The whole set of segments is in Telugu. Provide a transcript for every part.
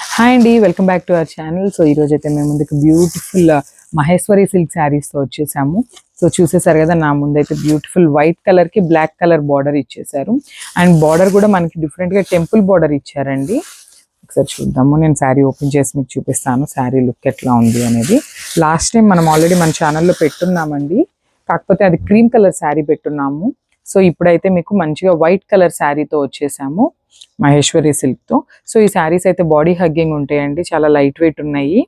హాయ్ అండి, welcome back to our channel. So ఈరోజు అయితే మేము ముందుకు బ్యూటిఫుల్ మహేశ్వరి సిల్క్ శారీస్తో వచ్చేసాము. సో చూసేసారు కదా, నా ముందైతే బ్యూటిఫుల్ వైట్ కలర్కి బ్లాక్ కలర్ బార్డర్ ఇచ్చేసారు. అండ్ బార్డర్ కూడా మనకి డిఫరెంట్గా టెంపుల్ బార్డర్ ఇచ్చారండి. ఒకసారి చూద్దాము, నేను శారీ ఓపెన్ చేసి మీకు చూపిస్తాను శారీ లుక్ ఎట్లా ఉంది అనేది. లాస్ట్ టైం మనం ఆల్రెడీ మన ఛానల్లో పెట్టున్నామండి, కాకపోతే అది క్రీమ్ కలర్ శారీ పెట్టున్నాము. సో ఇప్పుడైతే మీకు మంచిగా వైట్ కలర్ శారీతో వచ్చేసాము మహేశ్వరి సిల్క్తో. సో ఈ శారీస్ అయితే బాడీ హగ్గింగ్ ఉంటాయండి, చాలా లైట్ వెయిట్ ఉన్నాయి.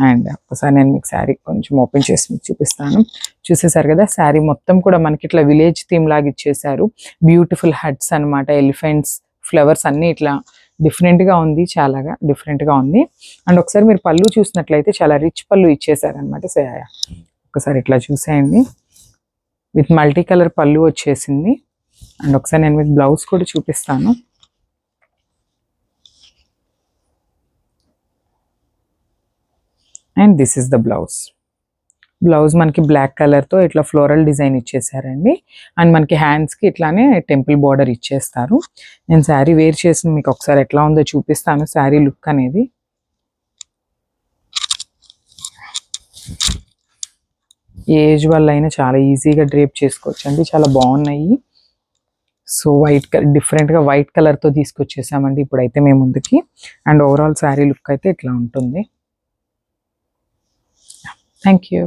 అండ్ ఒకసారి నేను మీకు శారీ కొంచెం ఓపెన్ చేసి మీకు చూపిస్తాను. చూసేసారు కదా, శారీ మొత్తం కూడా మనకి ఇట్లా విలేజ్ థీమ్ లాగా ఇచ్చేసారు. బ్యూటిఫుల్ హట్స్ అనమాట, ఎలిఫెంట్స్, ఫ్లవర్స్ అన్నీ ఇట్లా డిఫరెంట్గా ఉంది, చాలా డిఫరెంట్గా ఉంది. అండ్ ఒకసారి మీరు పళ్ళు చూసినట్లయితే చాలా రిచ్ పళ్ళు ఇచ్చేసారనమాట. సో ఒకసారి ఇట్లా చూసేయండి, విత్ మల్టీ కలర్ పళ్ళు వచ్చేసింది. అండ్ ఒకసారి నేను మీకు బ్లౌజ్ కూడా చూపిస్తాను. And this is the blouse మనకి బ్లాక్ కలర్తో ఇట్లా ఫ్లోరల్ డిజైన్ ఇచ్చేసారండి. అండ్ మనకి హ్యాండ్స్కి ఇట్లానే టెంపుల్ బార్డర్ ఇచ్చేస్తారు. నేను శారీ వేర్ చేసి మీకు ఒకసారి ఎట్లా ఉందో చూపిస్తాను శారీ లుక్ అనేది. ఏజ్ వల్ల అయినా చాలా ఈజీగా డ్రేప్ చేసుకోవచ్చు అండి, చాలా బాగున్నాయి. సో వైట్ కలర్, డిఫరెంట్గా వైట్ కలర్తో తీసుకొచ్చేసామండి ఇప్పుడైతే మేము ముందుకి. అండ్ ఓవరాల్ శారీ లుక్ అయితే ఇట్లా ఉంటుంది. Thank you.